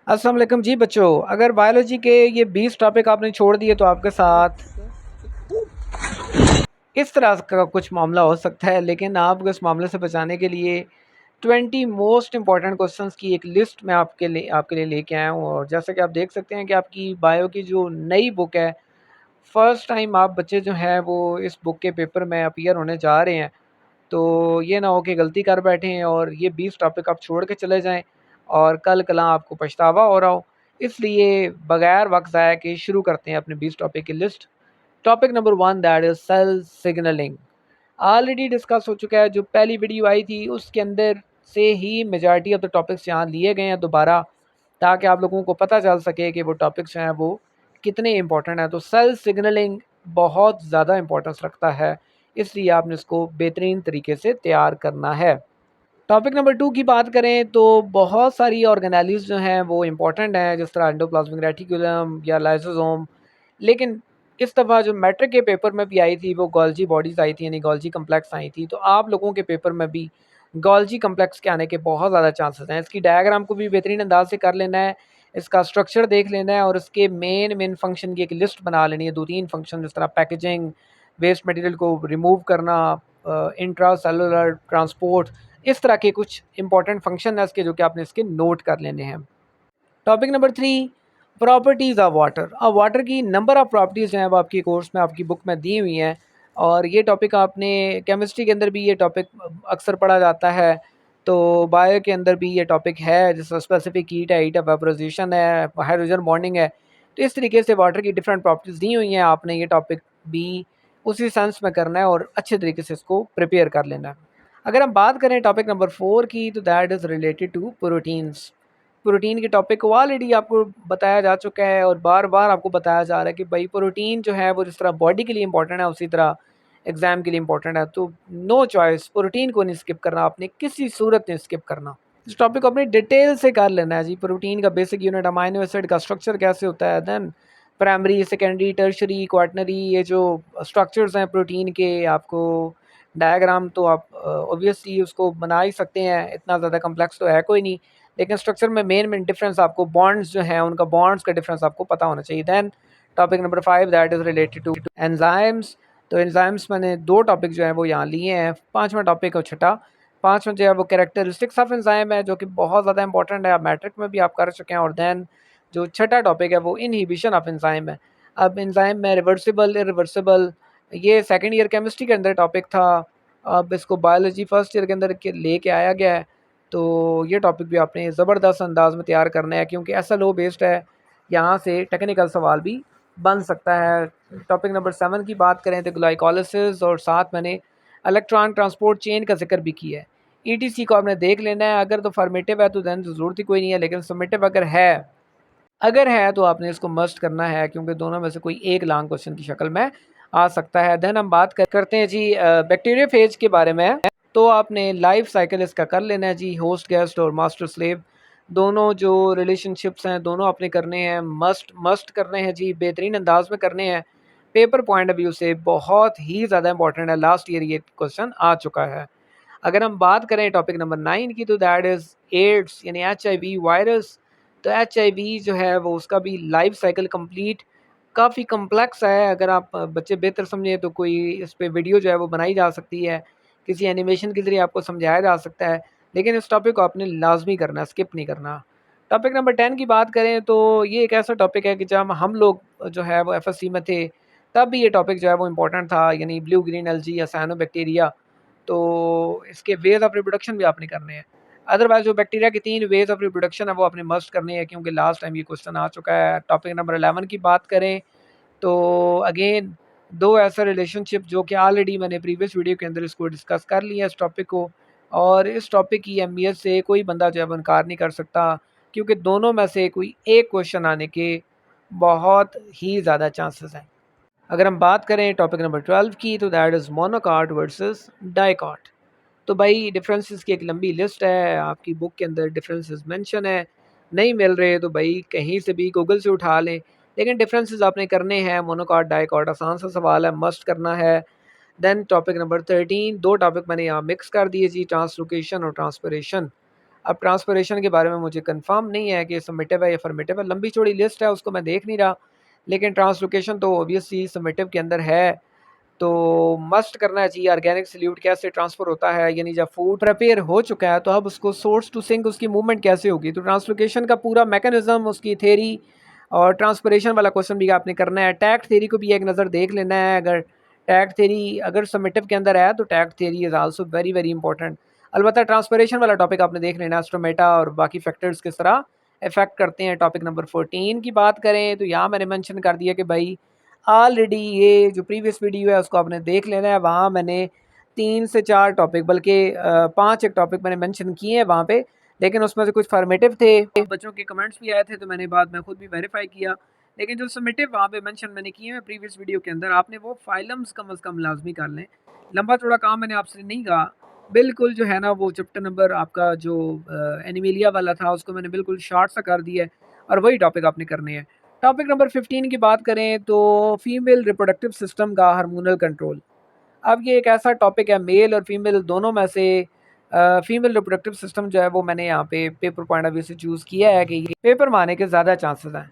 अस्सलाम वालेकुम जी बच्चों। अगर बायोलॉजी के ये 20 टॉपिक आपने छोड़ दिए तो आपके साथ इस तरह का कुछ मामला हो सकता है, लेकिन आपको इस मामले से बचाने के लिए 20 मोस्ट इंपॉर्टेंट क्वेश्चंस की एक लिस्ट मैं आपके लिए लेके आया हूँ। और जैसा कि आप देख सकते हैं कि आपकी बायो की जो नई बुक है, फर्स्ट टाइम आप बच्चे जो हैं वो इस बुक के पेपर में अपीयर होने जा रहे हैं। तो ये ना हो कि गलती कर बैठें और ये 20 टॉपिक आप छोड़ के चले जाएं और कल कल आपको पछतावा हो रहा हो। इसलिए बगैर वक्त ज़ाया के शुरू करते हैं अपने 20 टॉपिक की list. Topic number 1 that is cell signalling. Already discuss हो चुका है, जो पहली वीडियो आई थी उसके अंदर से ही मेजॉरिटी ऑफ द टॉपिक्स यहाँ लिए गए हैं दोबारा, ताकि आप लोगों को पता चल सके कि वो टॉपिक्स हैं वो कितने इंपॉर्टेंट हैं। तो सेल सिग्नलिंग बहुत ज़्यादा इंपॉर्टेंस रखता है, इसलिए आपने इसको बेहतरीन तरीके से तैयार करना है। टॉपिक नंबर 2 की बात करें तो बहुत सारी ऑर्गेनेलिज़ जो हैं वो इम्पॉर्टेंट हैं, जिस तरह एंडोप्लाज्मिक रेटिकुलम या लाइसोसोम। लेकिन इस दफ़ा जो मैट्रिक के पेपर में भी आई थी वो गोल्जी बॉडीज़ आई थी, यानी गोल्जी कम्प्लेक्स आई थी। तो आप लोगों के पेपर में भी गोल्जी कम्प्लेक्स के आने के बहुत ज़्यादा चांसेस हैं। इसकी डायग्राम को भी बेहतरीन अंदाज से कर लेना है, इसका स्ट्रक्चर देख लेना है और इसके मेन फंक्शन की एक लिस्ट बना लेनी है। 2-3 फंक्शन, जिस तरह पैकेजिंग, वेस्ट मटेरियल को रिमूव करना, इंट्रा सेलुलर ट्रांसपोर्ट, इस तरह के कुछ इंपॉर्टेंट फंक्शन है इसके, जो कि आपने इसके नोट कर लेने हैं। Topic number 3, properties of water. अब वाटर की नंबर ऑफ़ प्रॉपर्टीज़ जो हैं वो आपकी कोर्स में, आपकी बुक में दी हुई हैं। और ये टॉपिक आपने केमिस्ट्री के अंदर भी ये टॉपिक अक्सर पढ़ा जाता है। तो बायो के अंदर भी ये टॉपिक है, जैसे स्पेसिफिक हीट ऑफ वेपोराइजेशन है, हाइड्रोजन बॉन्डिंग है। तो इस तरीके से वाटर की डिफरेंट प्रॉपर्टीज़ दी हुई हैं, आपने ये टॉपिक भी उसी सेंस में करना है और अच्छे तरीके से इसको प्रिपेयर कर लेना है। अगर हम बात करें टॉपिक नंबर 4 की, तो that is related to proteins. Protein के टॉपिक को ऑलरेडी आपको बताया जा चुका है और बार बार आपको बताया जा रहा है कि भाई प्रोटीन जो है वो जिस तरह बॉडी के लिए इंपॉर्टेंट है, उसी तरह एग्ज़ाम के लिए इंपॉर्टेंट है। तो नो चॉइस, प्रोटीन को नहीं स्किप करना, आपने किसी सूरत नहीं स्किप करना। इस टॉपिक को अपनी डिटेल से कर लेना है जी। प्रोटीन का बेसिक यूनिट, अमाइनो एसिड का स्ट्रक्चर कैसे होता है, then primary, secondary, tertiary, quaternary, ये जो स्ट्रक्चर्स हैं प्रोटीन के, आपको डायग्राम तो आप ऑब्वियसली उसको बना ही सकते हैं, इतना ज़्यादा कम्प्लेक्स तो है कोई नहीं। लेकिन स्ट्रक्चर में मेन डिफरेंस आपको बॉन्ड्स जो हैं उनका, बॉन्ड्स का डिफरेंस आपको पता होना चाहिए। Then topic number 5 that is related to enzymes. तो एंजाइम्स मैंने 2 टॉपिक जो हैं वो यहाँ लिए हैं। 5वां टॉपिक और छठा। 5वां जो है वो कैरेक्टरिस्टिक्स ऑफ एंजाइम है, जो कि बहुत ज़्यादा इंपॉर्टेंट है, आप मैट्रिक में भी आप कर चुके हैं। और दैन जो छठा टॉपिक है वो इनहिबिशन ऑफ एंजाइम है। अब एंजाइम में रिवर्सिबल, इरिवर्सिबल, ये सेकेंड ईयर केमिस्ट्री के अंदर टॉपिक था, अब इसको बायोलॉजी फर्स्ट ईयर के अंदर लेके आया गया है। तो ये टॉपिक भी आपने ज़बरदस्त अंदाज में तैयार करना है, क्योंकि ऐसा लो बेस्ड है, यहाँ से टेक्निकल सवाल भी बन सकता है। टॉपिक नंबर 7 की बात करें तो ग्लाइकोलिसिस, और साथ मैंने इलेक्ट्रॉन ट्रांसपोर्ट चेन का जिक्र भी किया है। ईटीसी को आपने देख लेना है, अगर तो फॉर्मेटिव है तो दैन तो ज़रूरत ही कोई नहीं है, लेकिन समेटिव अगर है तो आपने इसको मस्ट करना है, क्योंकि दोनों में से कोई एक लॉन्ग क्वेश्चन की शक्ल में आ सकता है। देन हम बात करते हैं जी बैक्टीरिया फेज के बारे में। तो आपने लाइफ साइकिल इसका कर लेना है जी, होस्ट गेस्ट और मास्टर स्लेव, दोनों जो रिलेशनशिप्स हैं दोनों आपने करने हैं, मस्ट मस्ट करने हैं जी, बेहतरीन अंदाज में करने हैं। पेपर पॉइंट ऑफ व्यू से बहुत ही ज़्यादा इंपॉर्टेंट है, लास्ट ईयर ये क्वेश्चन आ चुका है। अगर हम बात करें टॉपिक नंबर 9 की, तो दैट इज़ एड्स यानी HIV वायरस। तो HIV जो है वो उसका भी लाइफ साइकिल कंप्लीट काफ़ी कम्प्लेक्स है। अगर आप बच्चे बेहतर समझें तो कोई इस पे वीडियो जो है वो बनाई जा सकती है, किसी एनिमेशन के ज़रिए आपको समझाया जा सकता है, लेकिन इस टॉपिक को आपने लाजमी करना है, स्किप नहीं करना। टॉपिक नंबर 10 की बात करें तो ये एक ऐसा टॉपिक है कि जब हम लोग जो है वो FSC में थे तब भी ये टॉपिक जो है वो इम्पोर्टेंट था, यानी ब्लू ग्रीन एल्गी या साइनोबैक्टीरिया। तो इसके वेज ऑफ रिप्रोडक्शन भी आपने करने हैं। अदरवाइज जो बैक्टीरिया की 3 वेज ऑफ रिप्रोडक्शन है वो आपने मस्ट करनी है, क्योंकि लास्ट टाइम ये क्वेश्चन आ चुका है। टॉपिक नंबर 11 की बात करें तो अगेन 2 ऐसा रिलेशनशिप जो कि ऑलरेडी मैंने प्रीवियस वीडियो के अंदर इसको डिस्कस कर लिया इस टॉपिक को, और इस टॉपिक की अहमियत से कोई बंदा जो है वो इनकार नहीं कर सकता, क्योंकि दोनों में से कोई एक क्वेश्चन आने के बहुत ही ज़्यादा चांसेस हैं। अगर हम बात करें टॉपिक नंबर 12 की, तो that is monocot versus dicot. तो भाई डिफरेंसेस की एक लंबी लिस्ट है, आपकी बुक के अंदर डिफरेंसेस मेंशन है, नहीं मिल रहे तो भाई कहीं से भी गूगल से उठा लें, लेकिन डिफरेंसेस आपने करने हैं। मोनोकॉट डाइकॉट आसान सा सवाल है, मस्ट करना है। देन टॉपिक नंबर 13, 2 टॉपिक मैंने यहाँ मिक्स कर दिए जी, ट्रांसलोकेशन और ट्रांसपिरेशन। अब ट्रांसपोरेशन के बारे में मुझे कंफर्म नहीं है कि सबमिटिव है या फॉर्मेटिव है, लंबी चौड़ी लिस्ट है उसको मैं देख नहीं रहा, लेकिन ट्रांसलोकेशन तो ऑब्वियसली सबमिटिव के अंदर है, तो मस्ट करना चाहिए। ऑर्गेनिक सल्यूट कैसे ट्रांसफ़र होता है, यानी जब फूड प्रिपेयर हो चुका है तो अब उसको सोर्स टू सिंक उसकी मूवमेंट कैसे होगी, तो ट्रांसलोकेशन का पूरा मैकेनिज्म, उसकी थेरी और ट्रांसपोरेशन वाला क्वेश्चन भी आपने करना है। टैग थेरी को भी एक नज़र देख लेना है, अगर टैग थेरी अगर सबमिटिव के अंदर है तो tag theory is also very very important. अलबत्ता ट्रांसपोरेशन वाला टॉपिक आपने देख लेना है, स्टोमेटा और बाकी फैक्टर्स किस तरह इफेक्ट करते हैं। टॉपिक नंबर 14 की बात करें तो यहाँ मैंने मेंशन कर दिया कि भाई ऑलरेडी ये जो प्रीवियस वीडियो है उसको आपने देख लेना है, वहाँ मैंने 3 से 4 टॉपिक बल्कि 5 एक टॉपिक मैंने मेंशन किए हैं वहाँ पे, लेकिन उसमें से कुछ फॉर्मेटिव थे, बच्चों के कमेंट्स भी आए थे तो मैंने बाद में खुद भी वेरीफाई किया, लेकिन जो सबमिटिव वहाँ पे मेंशन मैंने किए हैं प्रीवियस वीडियो के अंदर, आपने वो फाइलम्स कम अज़ कम लाजमी कर लें। लंबा चौड़ा काम मैंने आपसे नहीं कहा, बिल्कुल जो है ना वो चैप्टर नंबर आपका जो एनिमिलिया वाला था उसको मैंने बिल्कुल शॉर्ट सा कर दिया है और वही टॉपिक आपने करने हैं। टॉपिक नंबर 15 की बात करें तो फीमेल रिप्रोडक्टिव सिस्टम का हार्मोनल कंट्रोल। अब ये एक ऐसा टॉपिक है, मेल और फीमेल दोनों में से फीमेल रिप्रोडक्टिव सिस्टम जो है वो मैंने यहाँ पे पेपर पॉइंट ऑफ व्यू से चूज़ किया है कि ये पेपर में आने के ज़्यादा चांसेस हैं।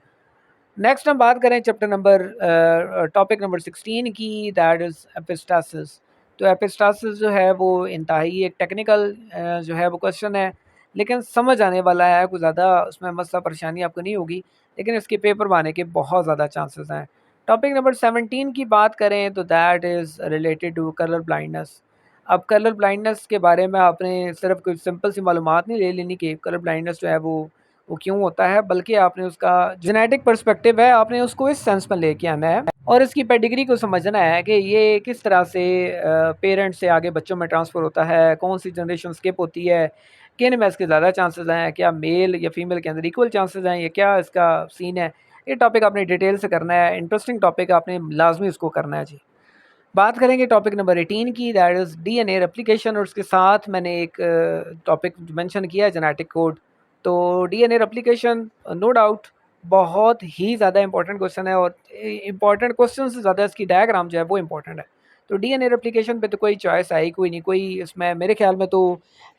नेक्स्ट हम बात करें चैप्टर नंबर टॉपिक नंबर 16 की, दैट इज़ एपिस्टासिस। तो एपिस्टासिस जो है वो इंतहाई एक टेक्निकल जो है वो क्वेश्चन है, लेकिन समझ आने वाला है, कुछ ज़्यादा उसमें मसला परेशानी आपको नहीं होगी, लेकिन इसके पेपर में आने के बहुत ज़्यादा चांसेस हैं। टॉपिक नंबर 17 की बात करें तो that is related to colour blindness. अब कलर ब्लाइंडनेस के बारे में आपने सिर्फ कुछ सिंपल सी मालूमात नहीं ले लेनी कि कलर ब्लाइंडनेस जो है वो क्यों होता है, बल्कि आपने उसका जेनेटिक पर्सपेक्टिव है, आपने उसको इस सेंस में लेके आना है और इसकी पेडिग्री को समझना है कि ये किस तरह से पेरेंट्स से आगे बच्चों में ट्रांसफ़र होता है, कौन सी जनरेशन स्किप होती है, किन में इसके ज़्यादा चांसेस हैं, क्या मेल या फीमेल के अंदर इक्वल चांसेस हैं, या क्या इसका सीन है। ये टॉपिक आपने डिटेल से करना है, इंटरेस्टिंग टॉपिक, आपने लाजमी उसको करना है जी। बात करेंगे टॉपिक नंबर 18 की, दैट इज़ डीएनए रेप्लिकेशन, और उसके साथ मैंने एक टॉपिक मेंशन किया है जेनेटिक कोड। तो डीएनए रेप्लिकेशन नो डाउट बहुत ही ज़्यादा इंपॉर्टेंट क्वेश्चन है, और इंपॉर्टेंट क्वेश्चन से ज़्यादा इसकी डायग्राम जो है वो इंपॉर्टेंट है। तो डीएनए रेप्लिकेशन पे तो कोई चॉइस है ही कोई नहीं, कोई इसमें मेरे ख्याल में तो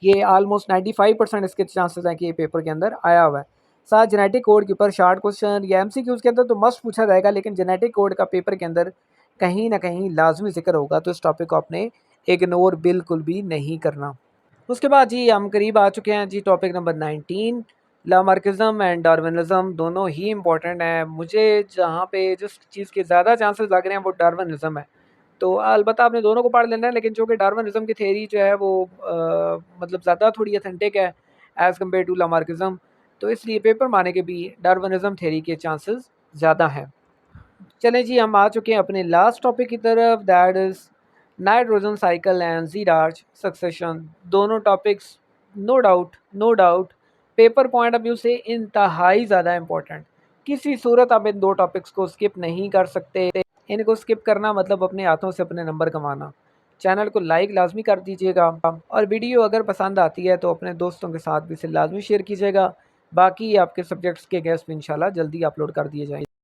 ये ऑलमोस्ट 95% इसके चांसेस हैं कि ये पेपर के अंदर आया हुआ है। साथ जेनेटिक कोड के ऊपर शार्ट क्वेश्चन या एमसीक्यूज़ के अंदर तो मस्ट पूछा जाएगा, लेकिन जेनेटिक कोड का पेपर के अंदर कहीं न कहीं लाज़मी ज़िक्र होगा, तो इस टॉपिक को आपने इग्नोर बिल्कुल भी नहीं करना। उसके बाद जी हम करीब आ चुके हैं जी टॉपिक नंबर 19, लामार्किज़म एंड डार्विनिज़्म, दोनों ही इम्पोर्टेंट हैं। मुझे जहाँ पे जिस चीज़ के ज़्यादा चांसेस लग रहे हैं वो डार्विनिज़्म है। तो अलबत्ता आपने दोनों को पढ़ लेना है, लेकिन जो कि डार्विनिज़्म की थ्योरी जो है वो मतलब ज़्यादा थोड़ी ऑथेंटिक है एज़ कम्पेयर टू लामार्किज़म, तो इसलिए पेपर में आने के भी डार्विनिज़्म थ्योरी के चांसेस ज़्यादा हैं। चलें जी हम आ चुके हैं अपने लास्ट टॉपिक की तरफ, that is nitrogen cycle and xerarch succession. दोनों topics no doubt paper point of view से इंतहाई ज़्यादा इंपॉर्टेंट। किसी सूरत आप इन दो टॉपिक्स को स्किप नहीं कर सकते, इनको स्किप करना मतलब अपने हाथों से अपने नंबर कमाना। चैनल को लाइक लाजमी कर दीजिएगा, और वीडियो अगर पसंद आती है तो अपने दोस्तों के साथ भी इसे लाजमी शेयर कीजिएगा। बाकी आपके सब्जेक्ट्स के गेस्ट भी इंशाल्लाह जल्दी अपलोड कर दिए जाएंगे।